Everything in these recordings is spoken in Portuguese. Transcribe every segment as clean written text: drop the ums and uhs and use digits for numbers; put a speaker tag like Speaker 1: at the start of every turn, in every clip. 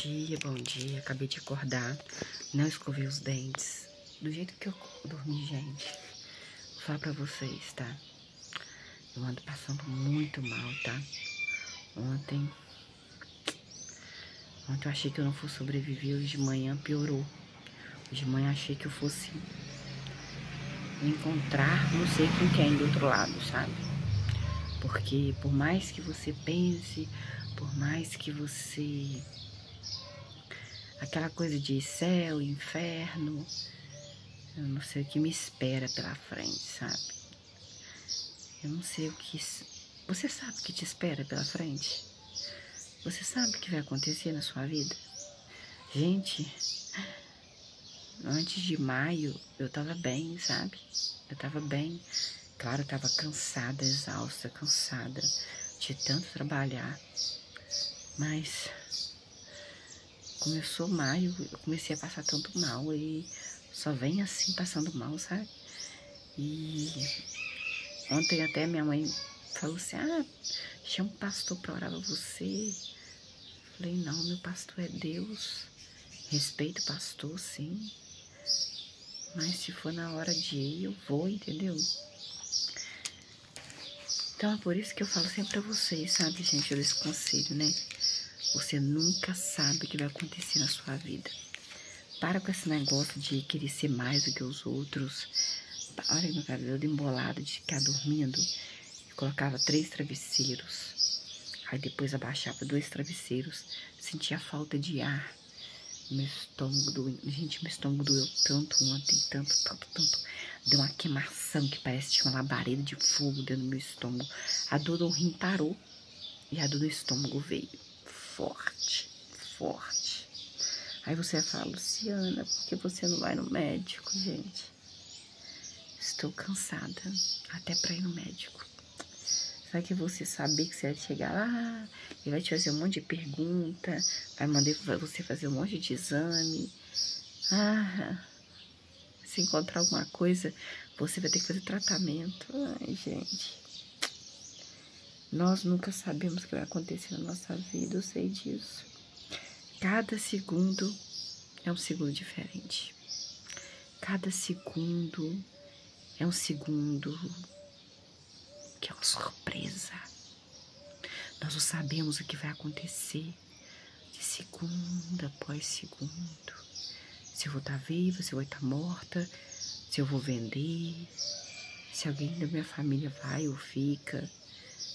Speaker 1: Bom dia. Acabei de acordar. Não escovei os dentes. Do jeito que eu dormi, gente. Vou falar pra vocês, tá? Eu ando passando muito mal, tá? Ontem eu achei que eu não fosse sobreviver. Hoje de manhã piorou. Hoje de manhã achei que eu fosse me encontrar, não sei com quem do outro lado, sabe? Porque por mais que você pense, por mais que você... Aquela coisa de céu, inferno, eu não sei o que me espera pela frente, sabe? Eu não sei o que... Você sabe o que te espera pela frente? Você sabe o que vai acontecer na sua vida? Gente, antes de maio eu tava bem, sabe? Eu tava bem. Claro, eu tava cansada, exausta, cansada de tanto trabalhar. Mas começou maio, eu comecei a passar tanto mal e só vem assim passando mal, sabe? E ontem até minha mãe falou assim, chama um pastor pra orar pra você. Falei, não, meu pastor é Deus. Respeito o pastor, sim. Mas se for na hora de ir, eu vou, entendeu? Então é por isso que eu falo sempre pra vocês, sabe, gente, esse conselho, né? Você nunca sabe o que vai acontecer na sua vida. Para com esse negócio de querer ser mais do que os outros. Olha meu cabelo embolado de ficar dormindo. Eu colocava 3 travesseiros. Aí depois abaixava 2 travesseiros. Sentia falta de ar. Meu estômago doeu. Gente, meu estômago doeu tanto ontem. Tanto. Deu uma queimação que parece que tinha uma labareda de fogo dentro do meu estômago. A dor do rim parou. E a dor do estômago veio. Forte. Aí você fala, Luciana, por que você não vai no médico, gente? Estou cansada, até pra ir no médico. Sabe que você saber que você vai chegar lá, ele vai te fazer um monte de pergunta, vai mandar você fazer um monte de exame. Se encontrar alguma coisa, você vai ter que fazer tratamento. Ai, gente. Nós nunca sabemos o que vai acontecer na nossa vida, eu sei disso. Cada segundo é um segundo diferente. Cada segundo é um segundo que é uma surpresa. Nós não sabemos o que vai acontecer de segundo após segundo. Se eu vou estar viva, se eu vou estar morta, se eu vou vender, se alguém da minha família vai ou fica,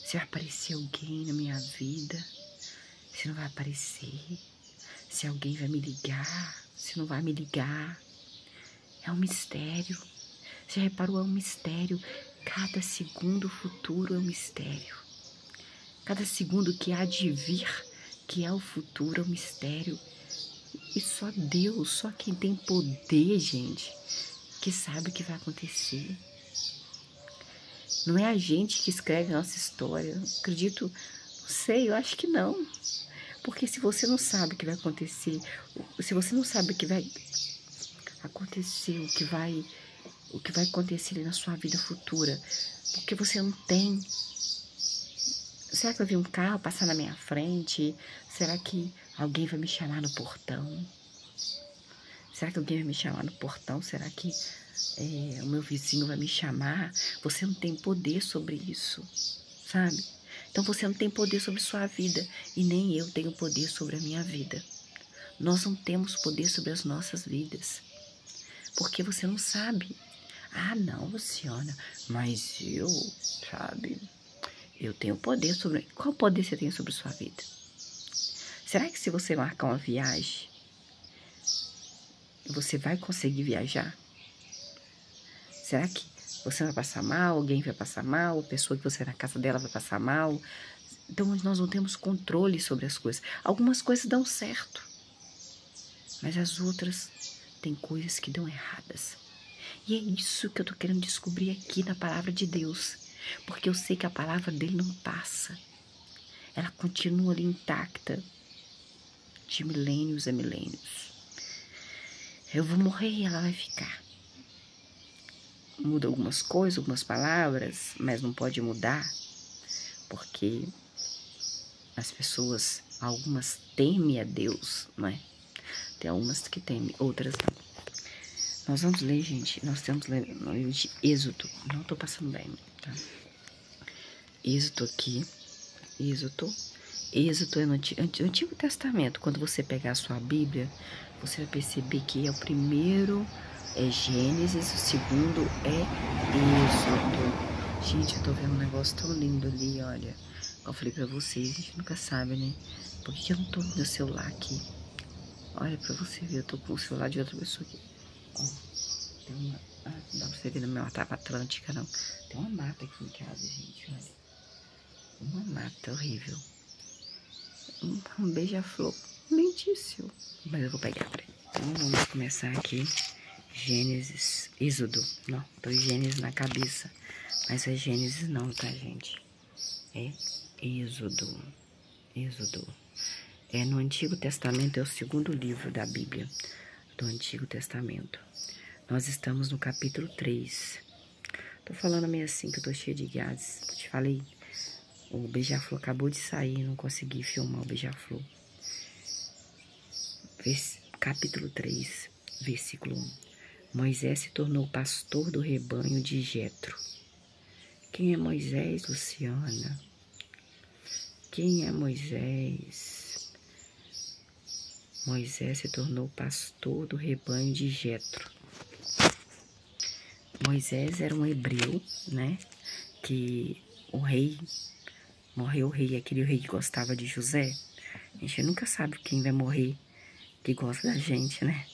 Speaker 1: se vai aparecer alguém na minha vida, se não vai aparecer, se alguém vai me ligar, se não vai me ligar. É um mistério. Você reparou? É um mistério. Cada segundo futuro é um mistério. Cada segundo que há de vir, que é o futuro, é um mistério. E só Deus, só quem tem poder, gente, que sabe o que vai acontecer. Não é a gente que escreve a nossa história. Acredito, não sei, eu acho que não. Porque se você não sabe o que vai acontecer, se você não sabe o que vai acontecer, o que vai acontecer na sua vida futura, porque você não tem. Será que eu vi um carro passar na minha frente? Será que alguém vai me chamar no portão? Será que alguém vai me chamar no portão? Será que o meu vizinho vai me chamar? Você não tem poder sobre isso, sabe? Então você não tem poder sobre sua vida e nem eu tenho poder sobre a minha vida. Nós não temos poder sobre as nossas vidas, porque você não sabe. Não, Luciana, mas eu, sabe, eu tenho poder sobre... Qual poder você tem sobre sua vida? Será que se você marcar uma viagem, você vai conseguir viajar? Será que você vai passar mal, alguém vai passar mal, a pessoa que você é na casa dela vai passar mal? Então nós não temos controle sobre as coisas. Algumas coisas dão certo, mas as outras tem coisas que dão erradas. E é isso que eu tô querendo descobrir aqui na palavra de Deus. Porque eu sei que a palavra dele não passa. Ela continua ali intacta. De milênios a milênios. Eu vou morrer e ela vai ficar. Muda algumas coisas, algumas palavras, mas não pode mudar. Porque as pessoas Algumas temem a Deus, não é? Tem algumas que temem, outras não. Nós vamos ler, gente, nós temos ler no livro de Êxodo. Não tô passando bem, tá? Êxodo aqui, Êxodo é no Antigo Testamento. Quando você pegar a sua Bíblia, você vai perceber que o primeiro é Gênesis, o segundo é Êxodo. Gente, eu tô vendo um negócio tão lindo ali, olha. Como eu falei pra vocês, a gente nunca sabe, né? Por que eu não tô no meu celular aqui? Olha pra você ver, eu tô com o celular de outra pessoa aqui. Ó, tem uma... Ah, não dá pra você ver na minha Mata Atlântica, não. Tem uma mata aqui em casa, gente, olha. Uma mata horrível. Um beija-flor lindíssimo. Mas eu vou pegar, peraí. Então vamos começar aqui. Gênesis, Êxodo. Não, tô Gênesis na cabeça. Mas é Gênesis não, tá, gente? É Êxodo. Êxodo. É no Antigo Testamento, é o segundo livro da Bíblia do Antigo Testamento. Nós estamos no capítulo 3. Tô falando meio assim, que eu tô cheia de gases. Eu te falei, o beija-flor acabou de sair, não consegui filmar o beija-flor. Capítulo 3, versículo 1. Moisés se tornou pastor do rebanho de Jetro. Quem é Moisés, Luciana? Quem é Moisés? Moisés se tornou pastor do rebanho de Jetro. Moisés era um hebreu, né? Que o rei, morreu o rei, aquele rei que gostava de José. A gente nunca sabe quem vai morrer que gosta da gente, né?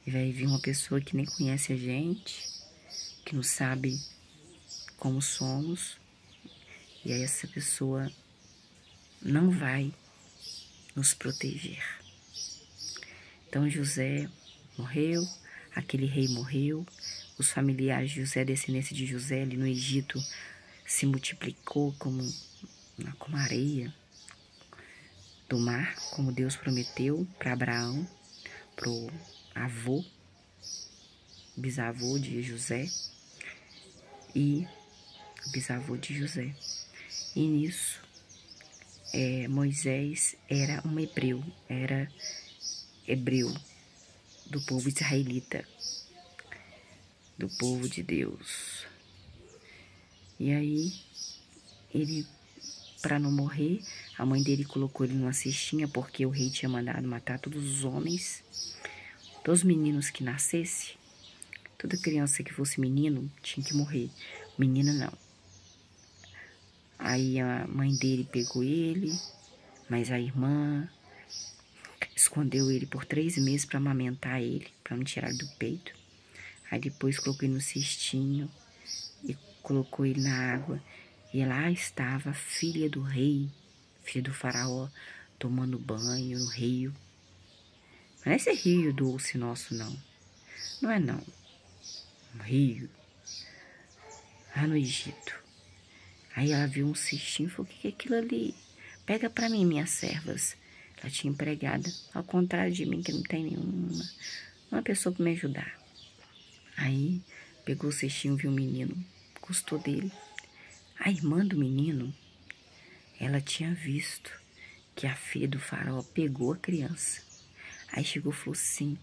Speaker 1: E vai vir uma pessoa que nem conhece a gente, que não sabe como somos. E aí essa pessoa não vai nos proteger. Então José morreu, aquele rei morreu, os familiares de José, descendência de José ali no Egito, se multiplicou como areia do mar, como Deus prometeu para Abraão, pro avô, bisavô de José e bisavô de José. E nisso, Moisés era um hebreu do povo israelita, do povo de Deus. E aí, ele, para não morrer, a mãe dele colocou ele numa cestinha, porque o rei tinha mandado matar todos os homens, todos os meninos que nascessem. Toda criança que fosse menino tinha que morrer, menina não. Aí a mãe dele pegou ele, mas a irmã escondeu ele por 3 meses para amamentar ele, para não tirar ele do peito. Aí depois colocou ele no cestinho e colocou ele na água. E lá estava a filha do rei, filha do faraó, tomando banho no rio. Mas não é esse rio doce nosso, não. Não é, não. Um rio. Lá no Egito. Aí ela viu um cestinho e falou, o que é aquilo ali? Pega pra mim, minhas servas. Ela tinha empregada, ao contrário de mim, que não tem uma pessoa pra me ajudar. Aí pegou o cestinho, viu o menino, gostou dele. A irmã do menino, ela tinha visto que a filha do faraó pegou a criança. Aí chegou e falou assim,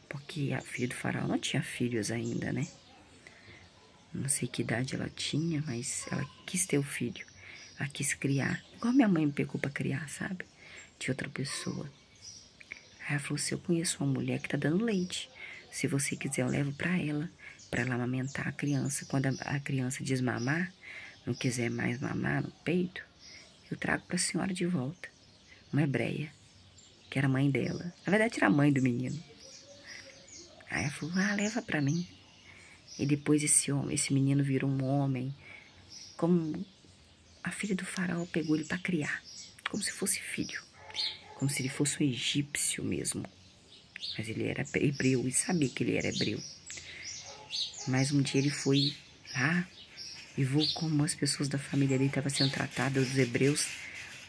Speaker 1: porque a filha do faraó não tinha filhos ainda, né? Não sei que idade ela tinha, mas ela quis ter o filho. Ela quis criar. Igual minha mãe me pegou pra criar, sabe? De outra pessoa. Aí ela falou assim, eu conheço uma mulher que tá dando leite. Se você quiser, eu levo pra ela amamentar a criança. Quando a criança desmamar, não quiser mais mamar no peito, eu trago pra senhora de volta. Uma hebreia, que era a mãe dela. Na verdade, era a mãe do menino. Aí ela falou, leva pra mim. E depois esse menino virou um homem, como a filha do faraó pegou ele para criar, como se fosse filho, como se ele fosse um egípcio mesmo. Mas ele era hebreu e sabia que ele era hebreu. Mas um dia ele foi lá e viu como as pessoas da família dele estavam sendo tratadas, os hebreus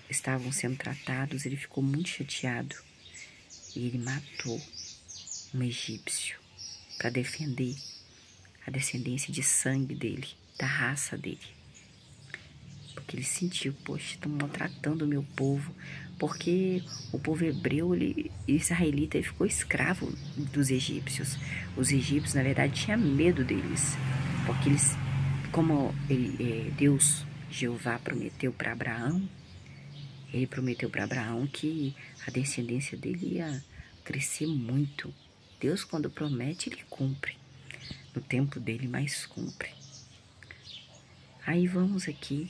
Speaker 1: estavam sendo tratados, ele ficou muito chateado. E ele matou um egípcio para defender a descendência de sangue dele, da raça dele. Porque ele sentiu, poxa, estão maltratando o meu povo, porque o povo hebreu, israelita, ele ficou escravo dos egípcios. Os egípcios, na verdade, tinham medo deles, porque eles, como Deus, Jeová, prometeu para Abraão, ele prometeu para Abraão que a descendência dele ia crescer muito. Deus, quando promete, ele cumpre. No tempo dele, mas cumpre. Aí vamos aqui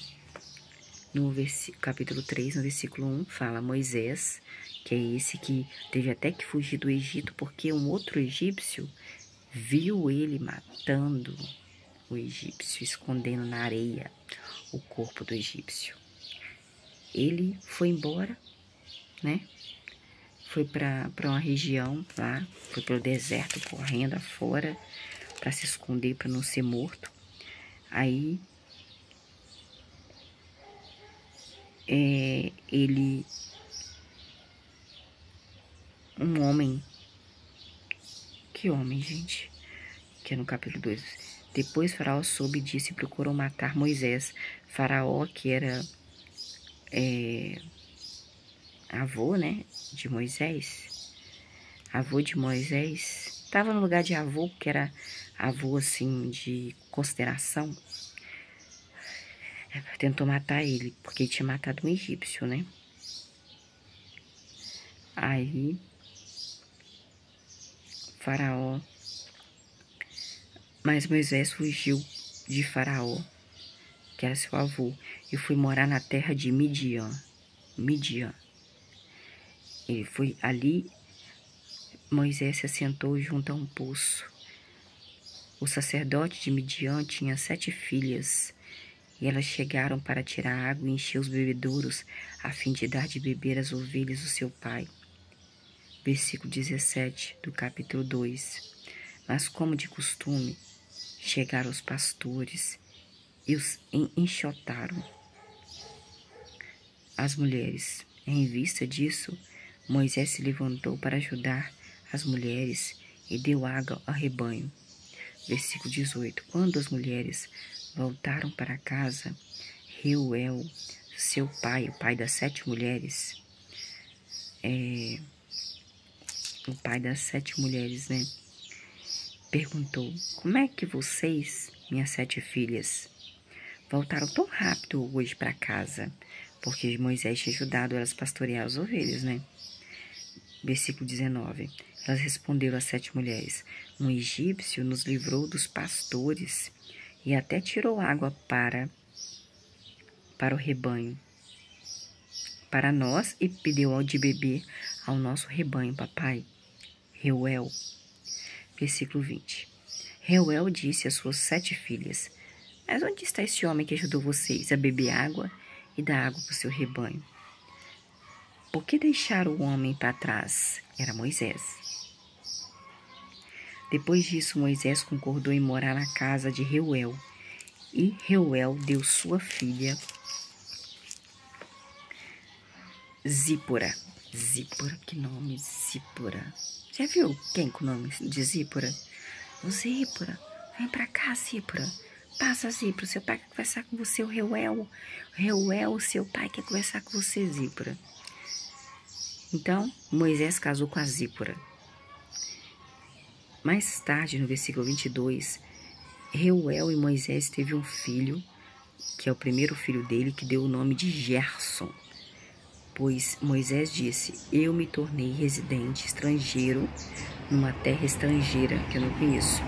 Speaker 1: no capítulo 3, no versículo 1, fala Moisés, que é esse que teve até que fugir do Egito, porque um outro egípcio viu ele matando o egípcio, escondendo na areia o corpo do egípcio. Ele foi embora, né? Foi para uma região lá, foi pelo deserto, correndo afora, para se esconder, para não ser morto. Aí um homem, que homem, gente? Que é no capítulo 2. Depois Faraó soube disso e procurou matar Moisés. Faraó, que era avô, né, de Moisés. Avô de Moisés. Estava no lugar de avô, que era avô, assim, de consideração. Tentou matar ele, porque ele tinha matado um egípcio, né? Aí, Faraó... Mas Moisés fugiu de Faraó, que era seu avô, e foi morar na terra de Midian. Ele foi ali, Moisés se assentou junto a um poço. O sacerdote de Midian tinha 7 filhas, e elas chegaram para tirar água e encher os bebedouros, a fim de dar de beber às ovelhas do seu pai. Versículo 17 do capítulo 2. Mas como de costume, chegaram os pastores e os enxotaram as mulheres. Em vista disso, Moisés se levantou para ajudar as mulheres e deu água ao rebanho. Versículo 18. Quando as mulheres voltaram para casa, Reuel, seu pai, o pai das 7 mulheres, né, perguntou: como é que vocês, minhas 7 filhas, voltaram tão rápido hoje para casa? Porque Moisés tinha ajudado elas a pastorear as ovelhas, né? Versículo 19. Elas responderam às 7 mulheres: um egípcio nos livrou dos pastores e até tirou água para o rebanho, para nós, e pediu de beber ao nosso rebanho, papai. Reuel. Versículo 20. Reuel disse às suas 7 filhas: mas onde está esse homem que ajudou vocês a beber água e dar água para o seu rebanho? Por que deixaram o homem para trás? Era Moisés. Depois disso, Moisés concordou em morar na casa de Reuel, e Reuel deu sua filha Zípora. Zípora, que nome, Zípora. Já viu quem com o nome de Zípora? Ô Zípora, vem pra cá, Zípora. Passa, Zípora, seu pai quer conversar com você, o Reuel. Reuel, seu pai quer conversar com você, Zípora. Então, Moisés casou com a Zípora. Mais tarde, no versículo 22, Reuel e Moisés teve um filho, que é o primeiro filho dele, que deu o nome de Gerson. Pois Moisés disse: eu me tornei residente estrangeiro numa terra estrangeira que eu não conheço.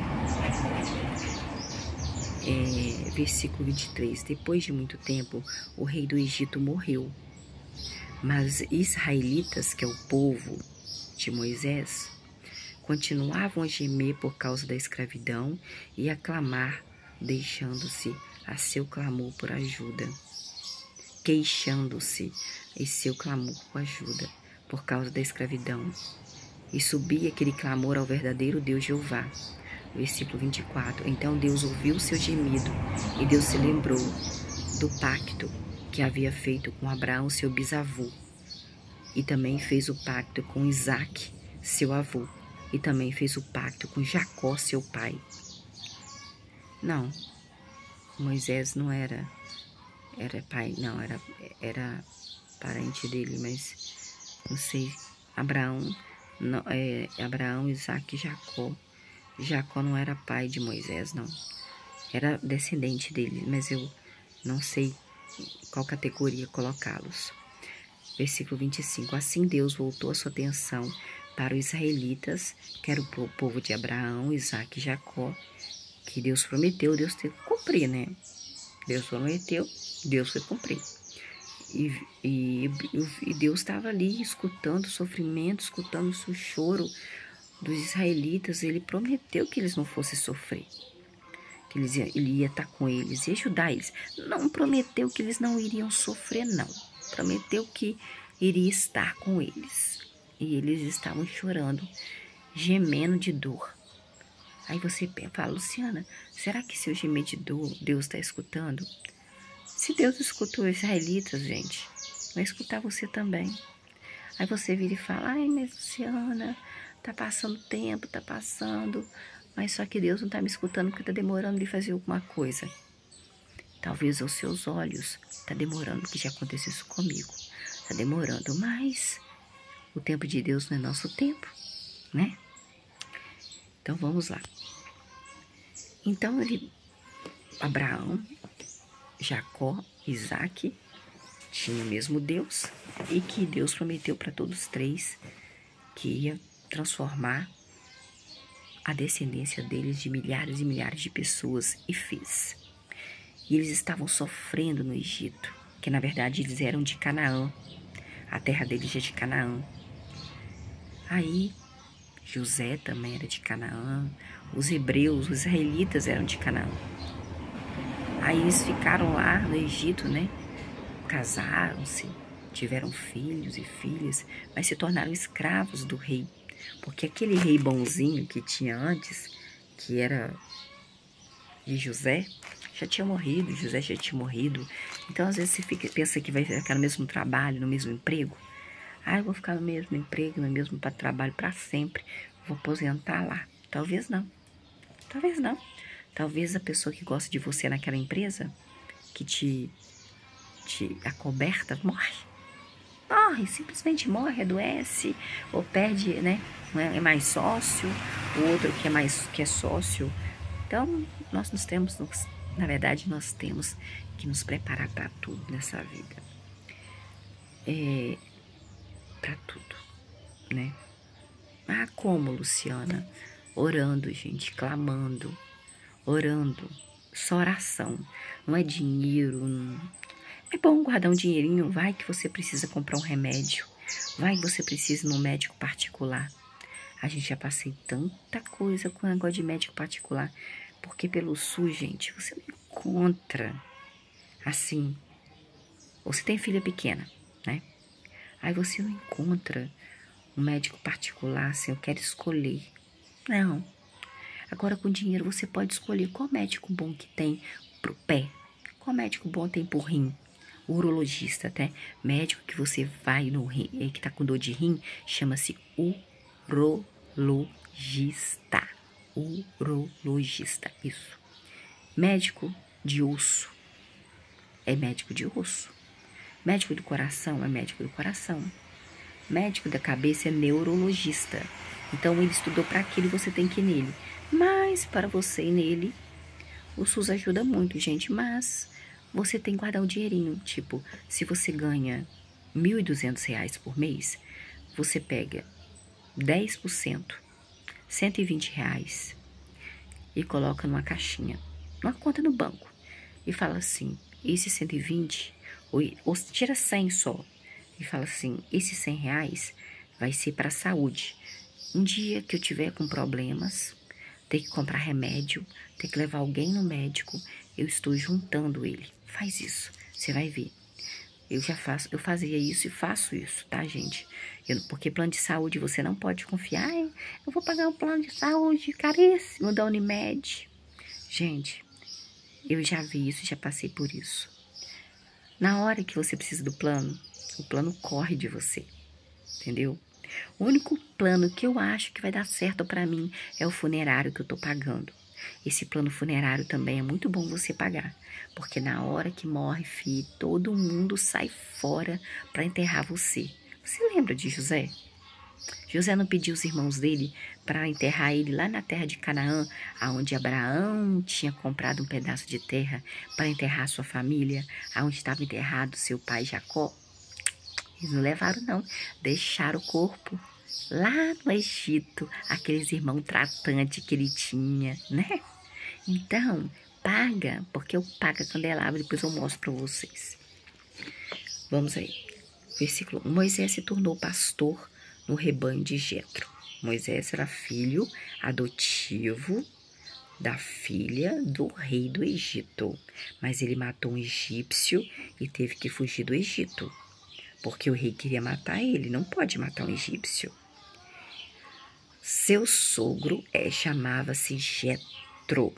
Speaker 1: Versículo 23. Depois de muito tempo, o rei do Egito morreu. Mas israelitas, que é o povo de Moisés, continuavam a gemer por causa da escravidão e a clamar, deixando-se a seu clamor por ajuda. Queixando-se e seu clamor por ajuda por causa da escravidão. E subia aquele clamor ao verdadeiro Deus Jeová. Versículo 24. Então Deus ouviu seu gemido e Deus se lembrou do pacto que havia feito com Abraão, seu bisavô. E também fez o pacto com Isaque, seu avô. E também fez o pacto com Jacó, seu pai. Não, Moisés não era pai, não, era parente dele, mas não sei. Abraão, Isaac e Jacó. Jacó não era pai de Moisés, não. Era descendente dele, mas eu não sei qual categoria colocá-los. Versículo 25. Assim Deus voltou a sua atenção para os israelitas, que era o povo de Abraão, Isaac e Jacó, que Deus prometeu, Deus teve que cumprir, né? Deus prometeu, Deus foi cumprir. E Deus estava ali escutando o sofrimento, escutando o choro dos israelitas. Ele prometeu que eles não fossem sofrer, que ele ia estar com eles, ia ajudar eles. Não prometeu que eles não iriam sofrer, não. Prometeu que iria estar com eles. E eles estavam chorando, gemendo de dor. Aí você fala, Luciana, será que se eu gemer de dor, Deus está escutando? Se Deus escutou os israelitas, gente, vai escutar você também. Aí você vira e fala, ai, mas Luciana, tá passando tempo, tá passando, mas só que Deus não tá me escutando porque tá demorando de fazer alguma coisa. Talvez aos seus olhos tá demorando, porque já aconteceu isso comigo. Tá demorando, mas o tempo de Deus não é nosso tempo, né? Então vamos lá. Então Abraão, Jacó, Isaac tinha o mesmo Deus e que Deus prometeu para todos três que ia transformar a descendência deles de milhares e milhares de pessoas e fez. E eles estavam sofrendo no Egito, que na verdade eles eram de Canaã, a terra deles é de Canaã. Aí José também era de Canaã, os hebreus, os israelitas eram de Canaã. Aí eles ficaram lá no Egito, né? Casaram-se, tiveram filhos e filhas, mas se tornaram escravos do rei. Porque aquele rei bonzinho que tinha antes, que era de José, já tinha morrido, José já tinha morrido. Então, às vezes, você pensa que vai ficar no mesmo trabalho, no mesmo emprego. Ah, eu vou ficar no mesmo emprego, no mesmo trabalho para sempre. Vou aposentar lá. Talvez não. Talvez não. Talvez a pessoa que gosta de você naquela empresa, que te acoberta, morre. Morre, simplesmente morre, adoece, ou perde, né? É mais sócio, o outro que é sócio. Então, nós temos, na verdade, nós temos que nos preparar para tudo nessa vida. Para tudo, né? Ah, como, Luciana? Orando, gente, clamando, orando, só oração, não é dinheiro, não. É bom guardar um dinheirinho, vai que você precisa comprar um remédio, vai que você precisa ir num médico particular. A gente já passei tanta coisa com o negócio de médico particular, porque pelo SUS, gente, você não encontra, assim, você tem filha pequena, né? Aí você não encontra um médico particular, assim, eu quero escolher. Não. Agora, com dinheiro, você pode escolher qual médico bom que tem pro pé, qual médico bom tem pro rim. O urologista, até médico que você vai no rim, que tá com dor de rim, chama-se urologista. Urologista, isso. Médico de osso é médico de osso. Médico do coração é médico do coração. Médico da cabeça é neurologista. Então, ele estudou para aquilo e você tem que ir nele. Mas, para você ir nele, o SUS ajuda muito, gente. Mas, você tem que guardar um dinheirinho. Tipo, se você ganha R$1.200 por mês, você pega 10%, R$120, e coloca numa caixinha, numa conta no banco. E fala assim, esse 120, ou tira 100 só. E fala assim, esses R$100 vai ser para a saúde. Um dia que eu tiver com problemas, ter que comprar remédio, ter que levar alguém no médico, eu estou juntando ele. Faz isso, você vai ver. Eu fazia isso e faço isso, tá, gente? Porque plano de saúde você não pode confiar. Eu vou pagar um plano de saúde caríssimo da Unimed. Gente, eu já vi isso, já passei por isso. Na hora que você precisa do plano, o plano corre de você, entendeu? O único plano que eu acho que vai dar certo pra mim é o funerário que eu tô pagando. esse plano funerário também é muito bom você pagar. Porque na hora que morre, filho, todo mundo sai fora para enterrar você. Você lembra de José? José não pediu os irmãos dele para enterrar ele lá na terra de Canaã, aonde Abraão tinha comprado um pedaço de terra para enterrar sua família, aonde estava enterrado seu pai Jacó? Eles não levaram, não. Deixaram o corpo lá no Egito, aqueles irmãos tratantes que ele tinha, né? Então, paga, porque eu pago a candelabra, depois eu mostro para vocês. Vamos aí. Versículo 1. Moisés se tornou pastor no rebanho de Jetro. Moisés era filho adotivo da filha do rei do Egito, mas ele matou um egípcio e teve que fugir do Egito, porque o rei queria matar ele, não pode matar um egípcio. Seu sogro chamava-se Jetro,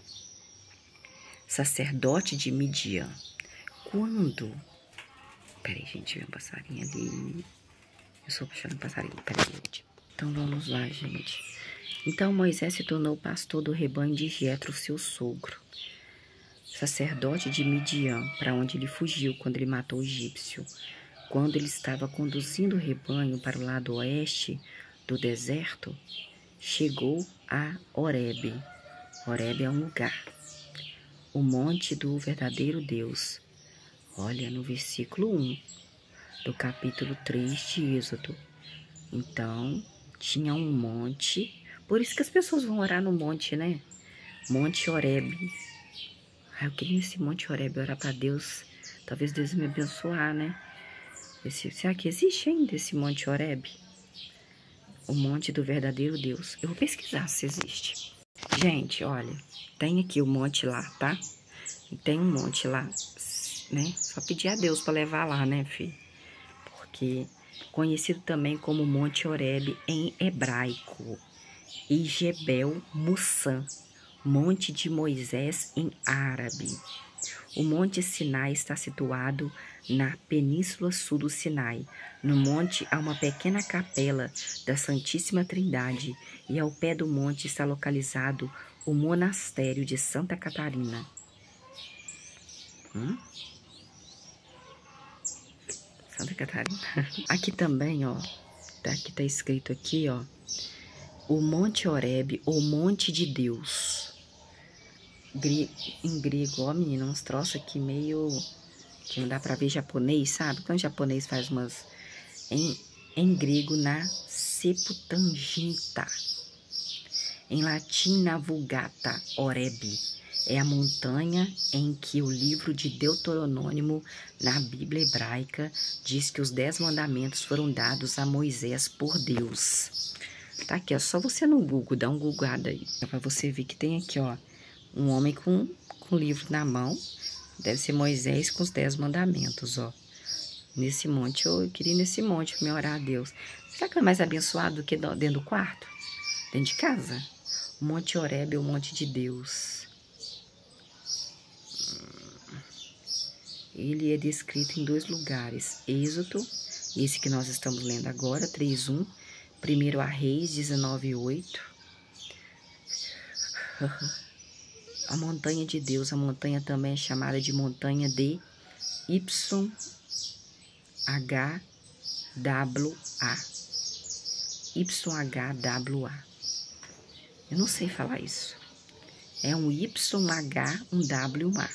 Speaker 1: sacerdote de Midian. Quando... Peraí, gente, vem um passarinho ali. Eu sou apaixonada por passarinho, peraí, gente. Então, vamos lá, gente. Então, Moisés se tornou pastor do rebanho de Jetro, seu sogro, sacerdote de Midian, para onde ele fugiu quando ele matou o egípcio. Quando ele estava conduzindo o rebanho para o lado oeste do deserto, chegou a Horebe. Horebe é um lugar, o monte do verdadeiro Deus. Olha no versículo 1 do capítulo 3 de Êxodo. Então, tinha um monte, por isso que as pessoas vão orar no monte, né? Monte Horebe. Eu queria nesse monte Horebe orar para Deus, talvez Deus me abençoar, né? Será que existe ainda esse monte Horebe? O monte do verdadeiro Deus. Eu vou pesquisar se existe. Gente, olha, tem aqui o monte lá, tá? E tem um monte lá, né? Só pedir a Deus para levar lá, né, filho? Porque conhecido também como Monte Horebe em hebraico, e Jebel Mussã, Monte de Moisés em árabe. O Monte Sinai está situado na península sul do Sinai. No monte há uma pequena capela da Santíssima Trindade e ao pé do monte está localizado o monastério de Santa Catarina. Santa Catarina. Aqui também, ó, aqui tá escrito aqui, ó, o Monte Horebe, ou Monte de Deus. Em grego, ó, menina, uns troços aqui meio que não dá pra ver japonês, sabe? Quando o japonês faz umas... Em grego, na Septuaginta. Em latim, na Vulgata, Horebe. É a montanha em que o livro de Deuteronômio, na Bíblia hebraica, diz que os 10 mandamentos foram dados a Moisés por Deus. Tá aqui, ó, só você no Google, dá um googado aí. Pra você ver que tem aqui, ó, um homem com o livro na mão. Deve ser Moisés com os 10 mandamentos, ó. Nesse monte, eu queria ir nesse monte pra me orar a Deus. Será que é mais abençoado do que dentro do quarto? Dentro de casa? O Monte Horebe é o Monte de Deus. Ele é descrito em 2 lugares. Êxodo, esse que nós estamos lendo agora, 3:1. 1 Reis, 19:8. A montanha de Deus, a montanha também é chamada de montanha de YHWH. YHWH. Eu não sei falar isso. É um YH, um WA.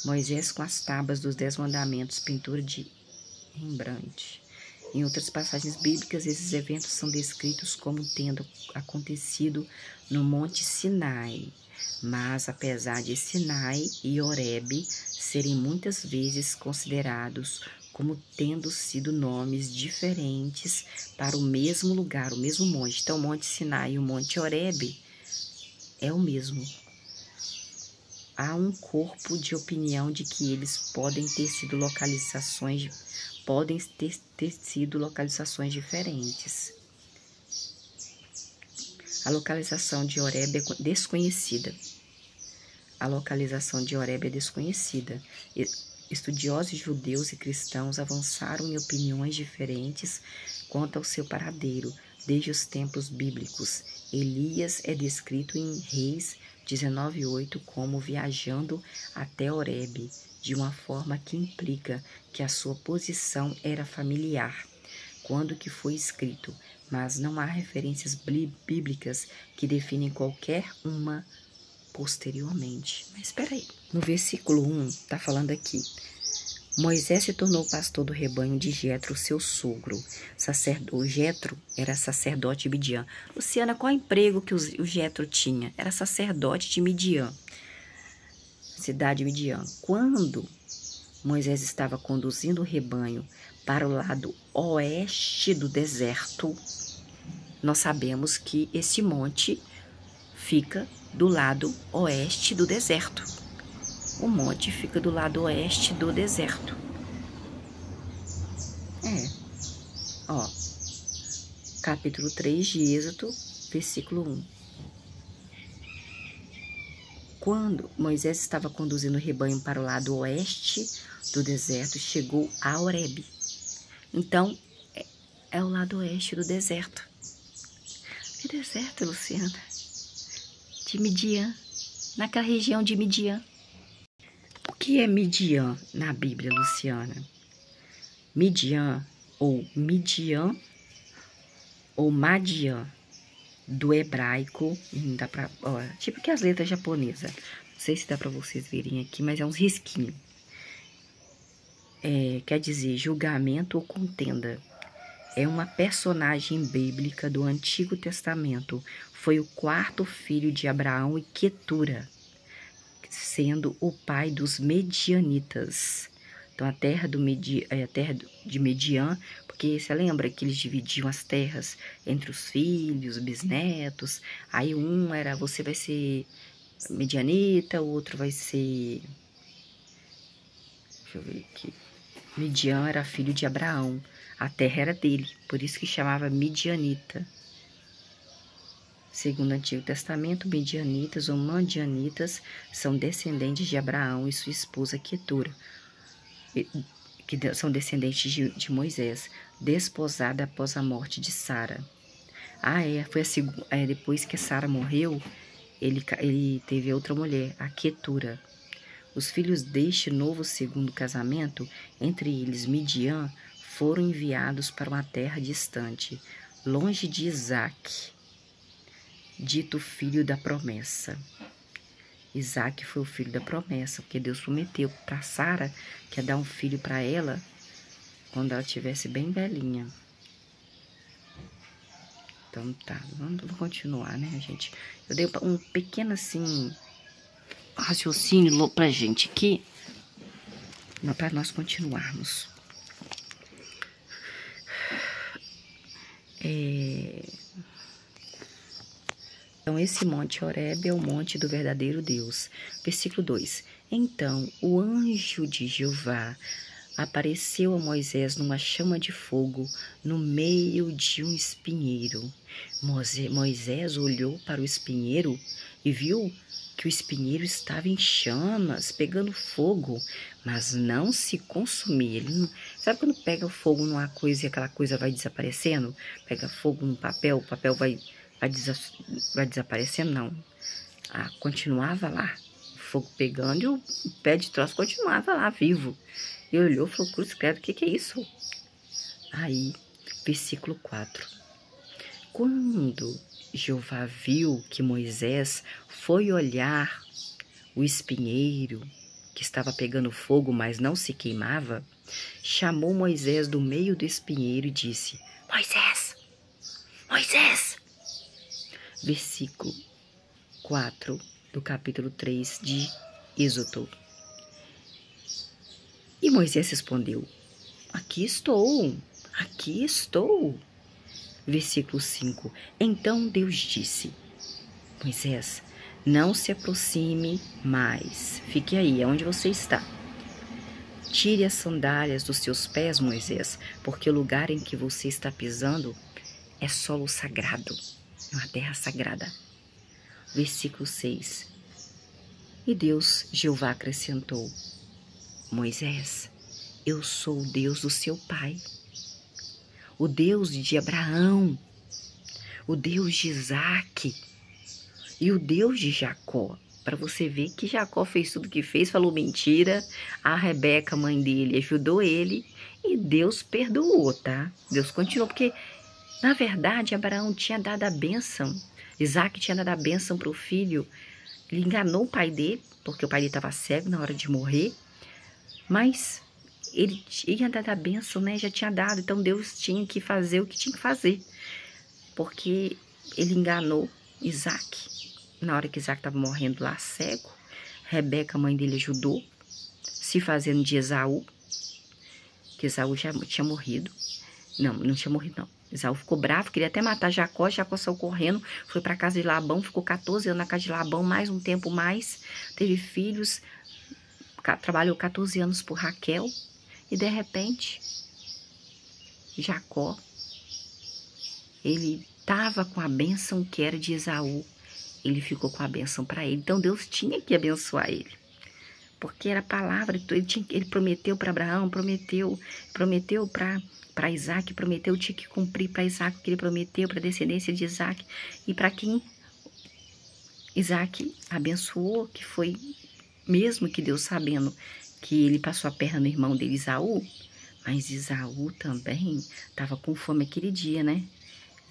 Speaker 1: Moisés com as tábuas dos 10 mandamentos, pintura de Rembrandt. Em outras passagens bíblicas, esses eventos são descritos como tendo acontecido no Monte Sinai. Mas, apesar de Sinai e Horebe serem muitas vezes considerados como tendo sido nomes diferentes para o mesmo lugar, o mesmo monte. Então, o Monte Sinai e o Monte Horebe é o mesmo. Há um corpo de opinião de que eles podem ter sido localizações diferentes. A localização de Horebe é desconhecida. Estudiosos judeus e cristãos avançaram em opiniões diferentes quanto ao seu paradeiro, desde os tempos bíblicos. Elias é descrito em Reis 19:8, como viajando até Horebe, de uma forma que implica que a sua posição era familiar, quando que foi escrito, mas não há referências bíblicas que definem qualquer uma posteriormente. Mas espera aí. No versículo 1, está falando aqui: Moisés se tornou pastor do rebanho de Jetro, seu sogro. O Jetro era sacerdote de Midian. Luciana, qual emprego que o Jetro tinha? Era sacerdote de Midian, cidade de Midian. Quando Moisés estava conduzindo o rebanho para o lado oeste do deserto, nós sabemos que esse monte fica do lado oeste do deserto. O monte fica do lado oeste do deserto. Capítulo 3 de Êxodo, versículo 1. Quando Moisés estava conduzindo o rebanho para o lado oeste do deserto, chegou a Horebe. Então, é o lado oeste do deserto. Que deserto, Luciana? De Midian, naquela região de Midian. O que é Midian na Bíblia, Luciana? Midian, ou Midian, ou Madian, do hebraico, dá pra, tipo que as letras japonesas. Não sei se dá para vocês verem aqui, mas é uns risquinhos. Quer dizer julgamento ou contenda. É uma personagem bíblica do Antigo Testamento. Foi o quarto filho de Abraão e Quetura, sendo o pai dos medianitas. Então, a terra de Midian, porque você lembra que eles dividiam as terras entre os filhos, bisnetos. Aí um era, você vai ser medianita, o outro vai ser... Deixa eu ver aqui. Midian era filho de Abraão. A terra era dele, por isso que chamava midianita. Segundo o Antigo Testamento, midianitas ou madianitas são descendentes de Abraão e sua esposa Quetura, que são descendentes de Moisés, desposada após a morte de Sara. Foi depois que Sara morreu, ele teve outra mulher, a Quetura. Os filhos deste novo segundo casamento, entre eles Midian, foram enviados para uma terra distante, longe de Isaque, dito filho da promessa. Isaque foi o filho da promessa, porque Deus prometeu para Sara que ia dar um filho para ela quando ela estivesse bem velhinha. Então tá, vamos continuar, né, gente? Eu dei um pequeno, assim, raciocínio pra gente aqui, para nós continuarmos. Então, esse monte Horebe é o monte do verdadeiro Deus. Versículo 2. Então, o anjo de Jeová apareceu a Moisés numa chama de fogo no meio de um espinheiro. Moisés olhou para o espinheiro e viu que o espinheiro estava em chamas, pegando fogo, mas não se consumia. Sabe quando pega fogo numa coisa e aquela coisa vai desaparecendo? Pega fogo no papel, o papel vai desaparecendo? Não. Continuava lá, o fogo pegando, e o pé de troço continuava lá, vivo. E olhou e falou: cruz credo, o que é isso? Aí, versículo 4. Quando Jeová viu que Moisés foi olhar o espinheiro, que estava pegando fogo, mas não se queimava, chamou Moisés do meio do espinheiro e disse: Moisés! Moisés! Versículo 4 do capítulo 3 de Êxodo. E Moisés respondeu: aqui estou, aqui estou. Versículo 5. Então Deus disse: Moisés, não se aproxime mais. Fique aí, onde você está. Tire as sandálias dos seus pés, Moisés, porque o lugar em que você está pisando é solo sagrado, é uma terra sagrada. Versículo 6. E Deus, Jeová, acrescentou: Moisés, eu sou o Deus do seu pai, o Deus de Abraão, o Deus de Isaque e o Deus de Jacó. Para você ver que Jacó fez tudo o que fez, falou mentira. A Rebeca, mãe dele, ajudou ele e Deus perdoou, tá? Deus continuou, porque na verdade Abraão tinha dado a bênção. Isaac tinha dado a bênção para o filho. Ele enganou o pai dele, porque o pai dele estava cego na hora de morrer. Mas ele tinha dado a bênção, né? Já tinha dado. Então Deus tinha que fazer o que tinha que fazer. Porque ele enganou Isaac. Na hora que Isaac estava morrendo lá cego, Rebeca, a mãe dele, ajudou, se fazendo de Esaú, que Esaú já tinha morrido. Não tinha morrido, não. Esaú ficou bravo, queria até matar Jacó. Jacó saiu correndo, foi para casa de Labão, ficou 14 anos na casa de Labão, mais um tempo mais, teve filhos, trabalhou 14 anos por Raquel, e de repente, Jacó, ele estava com a bênção que era de Esaú, ele ficou com a bênção para ele. Então Deus tinha que abençoar ele, porque era a palavra. Ele prometeu para Abraão, prometeu para Isaac, prometeu, tinha que cumprir para Isaac o que ele prometeu, para a descendência de Isaac. E para quem Isaac abençoou, que foi, mesmo que Deus sabendo que ele passou a perna no irmão dele, Esaú, mas Esaú também estava com fome aquele dia, né?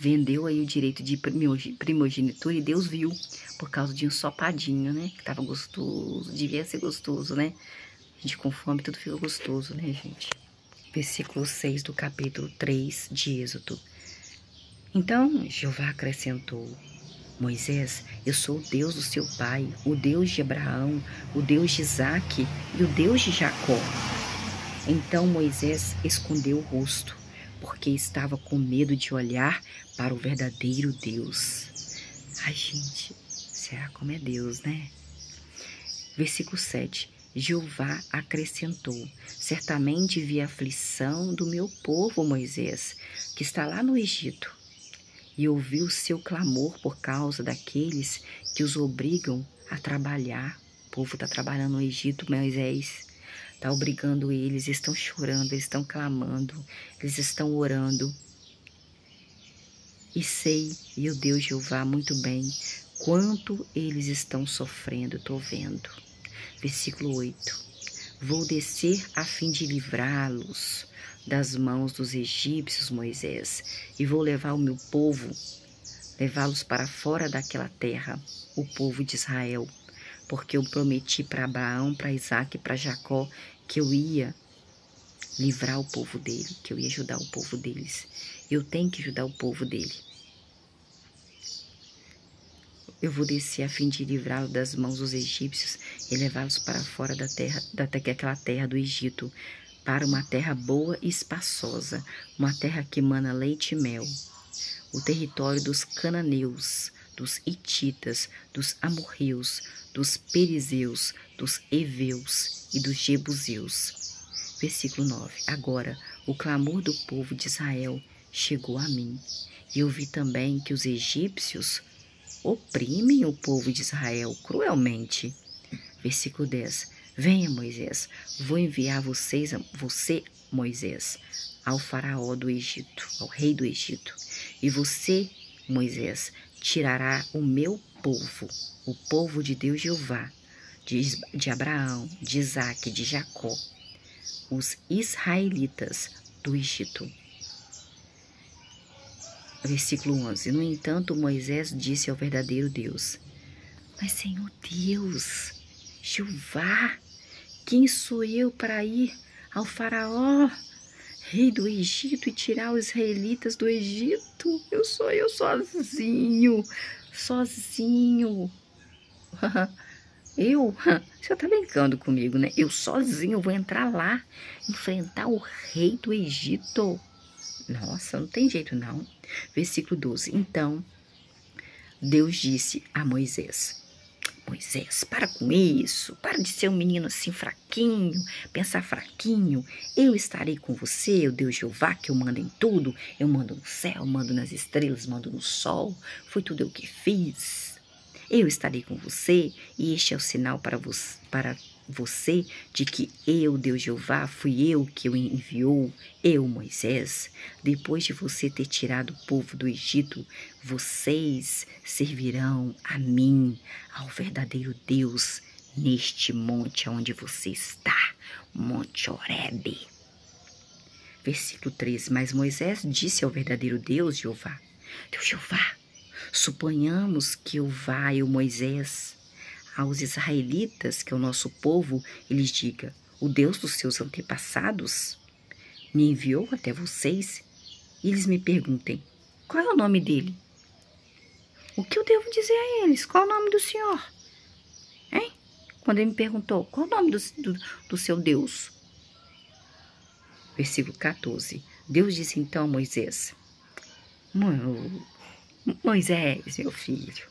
Speaker 1: Vendeu aí o direito de primogenitura e Deus viu, por causa de um sopadinho, né? Que tava gostoso, devia ser gostoso, né? A gente com fome, tudo fica gostoso, né, gente? Versículo 6 do capítulo 3 de Êxodo. Então Jeová acrescentou: Moisés, eu sou o Deus do seu pai, o Deus de Abraão, o Deus de Isaque e o Deus de Jacó. Então Moisés escondeu o rosto, porque estava com medo de olhar para o verdadeiro Deus. Ai, gente, será como é Deus, né? Versículo 7. Jeová acrescentou: certamente vi a aflição do meu povo Moisés, que está lá no Egito, e ouvi o seu clamor por causa daqueles que os obrigam a trabalhar. O povo está trabalhando no Egito, Moisés está obrigando eles, estão chorando, eles estão clamando, eles estão orando. E sei, e o Deus Jeová muito bem, quanto eles estão sofrendo, estou vendo. Versículo 8. Vou descer a fim de livrá-los das mãos dos egípcios, Moisés, e vou levar o meu povo, levá-los para fora daquela terra, o povo de Israel, porque eu prometi para Abraão, para Isaque e para Jacó que eu ia livrar o povo dele, que eu ia ajudar o povo deles. Eu tenho que ajudar o povo dele. Eu vou descer a fim de livrá-los das mãos dos egípcios e levá-los para fora da terra, daquela terra do Egito, para uma terra boa e espaçosa, uma terra que emana leite e mel, o território dos cananeus, dos hititas, dos amorreus, dos perizeus, dos heveus e dos jebuseus. Versículo 9. Agora, o clamor do povo de Israel chegou a mim, e eu vi também que os egípcios oprimem o povo de Israel cruelmente. Versículo 10. Venha, Moisés, vou enviar você, Moisés, ao faraó do Egito, ao rei do Egito. E você, Moisés, tirará o meu povo, o povo de Deus Jeová, de Abraão, de Isaque, de Jacó, os israelitas do Egito. Versículo 11. No entanto, Moisés disse ao verdadeiro Deus: mas, Senhor Deus, Jeová, quem sou eu para ir ao faraó, rei do Egito, e tirar os israelitas do Egito? Eu sozinho. Eu? O senhor tá brincando comigo, né? Eu sozinho vou entrar lá, enfrentar o rei do Egito. Nossa, não tem jeito não. Versículo 12. Então, Deus disse a Moisés: Moisés, para com isso, para de ser um menino assim fraquinho, pensar fraquinho. Eu estarei com você, o Deus Jeová, que eu mando em tudo. Eu mando no céu, mando nas estrelas, mando no sol. Foi tudo eu que fiz. Eu estarei com você, e este é o sinal para você de que eu, Deus Jeová, fui eu que o enviou, eu, Moisés? Depois de você ter tirado o povo do Egito, vocês servirão a mim, ao verdadeiro Deus, neste monte onde você está, Monte Horebe. Versículo 13, mas Moisés disse ao verdadeiro Deus, Jeová, Deus Jeová, suponhamos que eu vá, eu, Moisés, aos israelitas, que é o nosso povo, e lhes diga, o Deus dos seus antepassados me enviou até vocês, e eles me perguntem, qual é o nome dele? O que eu devo dizer a eles? Qual é o nome do Senhor? Hein? Quando ele me perguntou, qual é o nome do seu Deus? Versículo 14. Deus disse então a Moisés, Moisés, meu filho,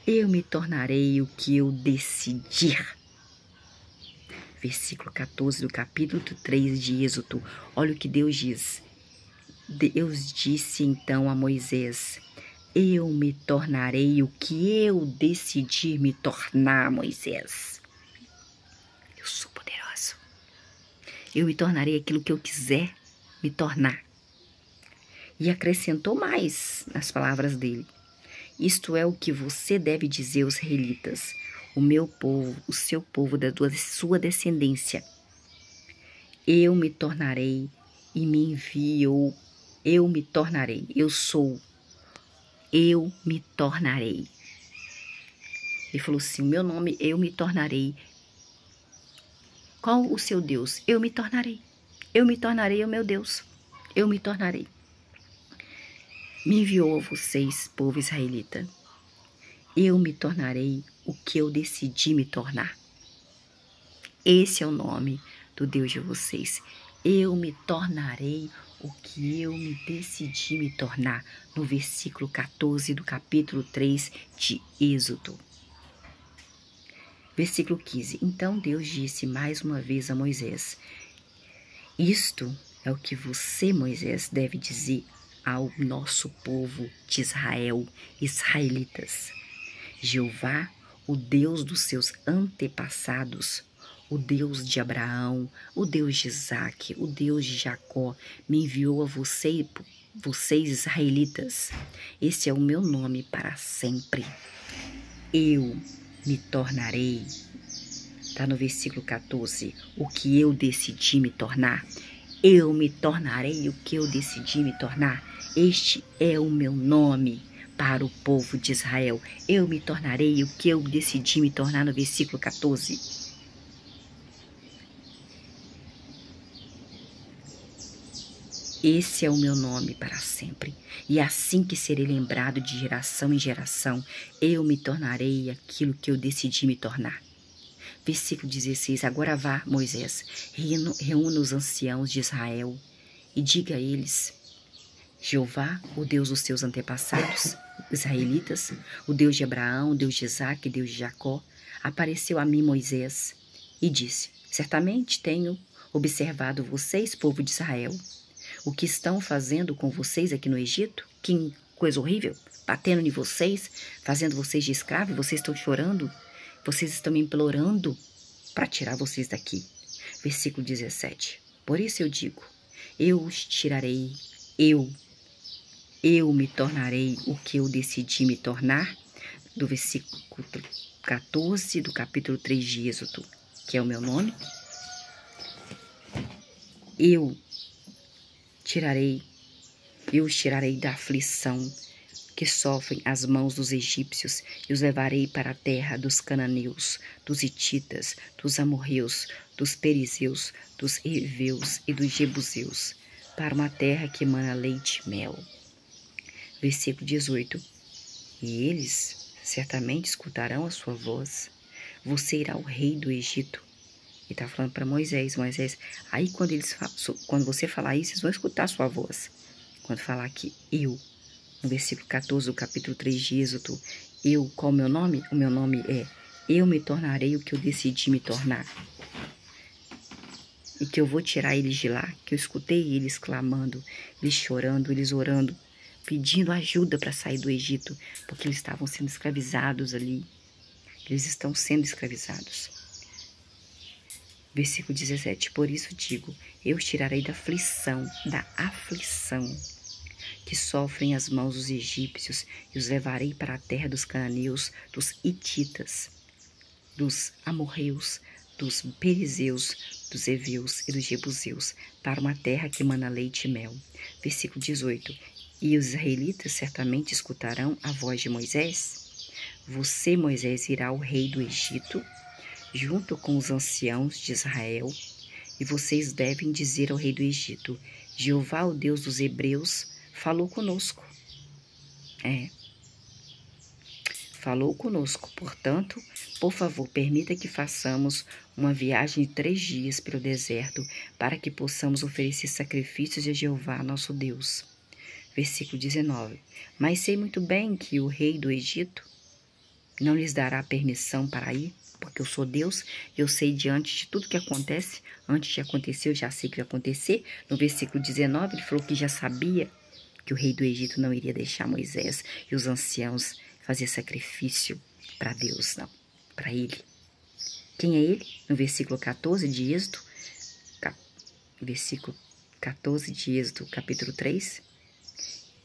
Speaker 1: eu me tornarei o que eu decidir. Versículo 14 do capítulo 3 de Êxodo. Olha o que Deus diz. Deus disse então a Moisés, eu me tornarei o que eu decidir me tornar, Moisés. Eu sou poderoso. Eu me tornarei aquilo que eu quiser me tornar. E acrescentou mais nas palavras dele. Isto é o que você deve dizer aos israelitas, o meu povo, o seu povo da sua descendência. Eu me tornarei e me enviou. Eu me tornarei. Eu sou. Eu me tornarei. Ele falou assim, o meu nome, eu me tornarei. Qual o seu Deus? Eu me tornarei. Eu me tornarei o meu Deus. Eu me tornarei. Me enviou a vocês, povo israelita. Eu me tornarei o que eu decidi me tornar. Esse é o nome do Deus de vocês. Eu me tornarei o que eu me decidi me tornar. No versículo 14 do capítulo 3 de Êxodo. Versículo 15. Então Deus disse mais uma vez a Moisés, isto é o que você, Moisés, deve dizer ao nosso povo de Israel, israelitas. Jeová, o Deus dos seus antepassados, o Deus de Abraão, o Deus de Isaque, o Deus de Jacó, me enviou a vocês, israelitas. Esse é o meu nome para sempre. Eu me tornarei. Está no versículo 14. O que eu decidi me tornar. Eu me tornarei o que eu decidi me tornar. Este é o meu nome para o povo de Israel. Eu me tornarei o que eu decidi me tornar no versículo 14. Esse é o meu nome para sempre. E assim que serei lembrado de geração em geração, eu me tornarei aquilo que eu decidi me tornar. Versículo 16. Agora vá, Moisés, reúna os anciãos de Israel e diga a eles, Jeová, o Deus dos seus antepassados, israelitas, o Deus de Abraão, o Deus de Isaque, o Deus de Jacó, apareceu a mim, Moisés, e disse, certamente tenho observado vocês, povo de Israel, o que estão fazendo com vocês aqui no Egito, que coisa horrível, batendo em vocês, fazendo vocês de escravo, vocês estão chorando, vocês estão me implorando para tirar vocês daqui. Versículo 17. Por isso eu digo, eu os tirarei, eu me tornarei o que eu decidi me tornar, do versículo 14 do capítulo 3 de Êxodo, que é o meu nome. Eu os tirarei da aflição que sofrem as mãos dos egípcios e os levarei para a terra dos cananeus, dos hititas, dos amorreus, dos perizeus, dos heveus e dos jebuseus, para uma terra que emana leite e mel. Versículo 18. E eles certamente escutarão a sua voz. Você irá ao rei do Egito. E está falando para Moisés, aí quando você falar isso, eles vão escutar a sua voz. Quando falar que eu, no versículo 14 do capítulo 3 de Êxodo, qual o meu nome? O meu nome é, eu me tornarei o que eu decidi me tornar. E que eu vou tirar eles de lá, que eu escutei eles clamando, eles chorando, eles orando, pedindo ajuda para sair do Egito, porque eles estavam sendo escravizados ali. Eles estão sendo escravizados. Versículo 17. Por isso digo, eu os tirarei da aflição que sofrem as mãos dos egípcios e os levarei para a terra dos cananeus, dos hititas, dos amorreus, dos perizeus, dos heveus e dos jebuseus, para uma terra que mana leite e mel. Versículo 18. E os israelitas certamente escutarão a voz de Moisés. Você, Moisés, irá ao rei do Egito, junto com os anciãos de Israel, e vocês devem dizer ao rei do Egito, Jeová, o Deus dos hebreus, falou conosco. Falou conosco, portanto, por favor, permita que façamos uma viagem de 3 dias pelo deserto, para que possamos oferecer sacrifícios a Jeová, nosso Deus. Versículo 19. Mas sei muito bem que o rei do Egito não lhes dará permissão para ir, porque eu sou Deus, eu sei diante de tudo que acontece, antes de acontecer, eu já sei que vai acontecer. No versículo 19, ele falou que já sabia que o rei do Egito não iria deixar Moisés e os anciãos fazer sacrifício para Deus, não, para ele. Quem é ele? No versículo 14 de Êxodo, versículo 14 de Êxodo, capítulo 3,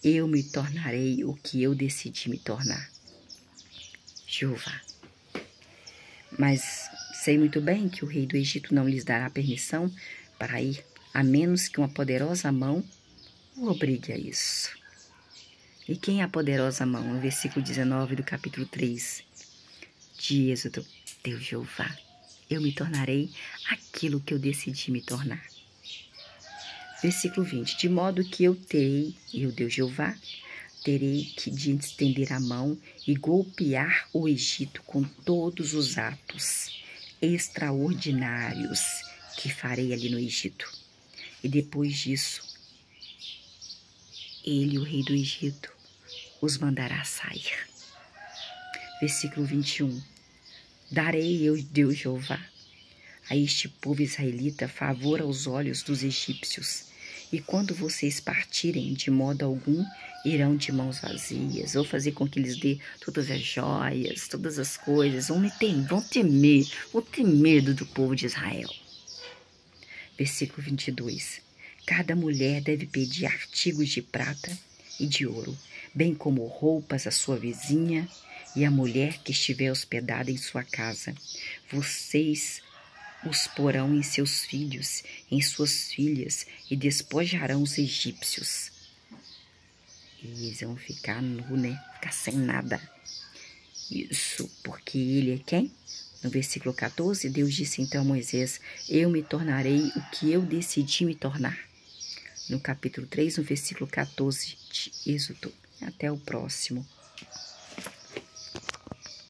Speaker 1: eu me tornarei o que eu decidi me tornar, Jeová. Mas sei muito bem que o rei do Egito não lhes dará permissão para ir, a menos que uma poderosa mão o obrigue a isso. E quem é a poderosa mão? No versículo 19 do capítulo 3 de Êxodo, Deus Jeová. Eu me tornarei aquilo que eu decidi me tornar. Versículo 20. De modo que eu, Deus Jeová, terei que de estender a mão e golpear o Egito com todos os atos extraordinários que farei ali no Egito. E depois disso, ele, o rei do Egito, os mandará sair. Versículo 21. Darei eu, Deus Jeová, a este povo israelita favor aos olhos dos egípcios. E quando vocês partirem, de modo algum, irão de mãos vazias. Vou fazer com que eles dê todas as joias, todas as coisas. Vão ter medo do povo de Israel. Versículo 22. Cada mulher deve pedir artigos de prata e de ouro, bem como roupas à sua vizinha e à mulher que estiver hospedada em sua casa. Vocês os porão em seus filhos, em suas filhas, e despojarão os egípcios. E eles vão ficar nu, né? Ficar sem nada. Isso, porque ele é quem? No versículo 14, Deus disse então a Moisés, eu me tornarei o que eu decidi me tornar. No capítulo 3, no versículo 14 de Êxodo. Até o próximo.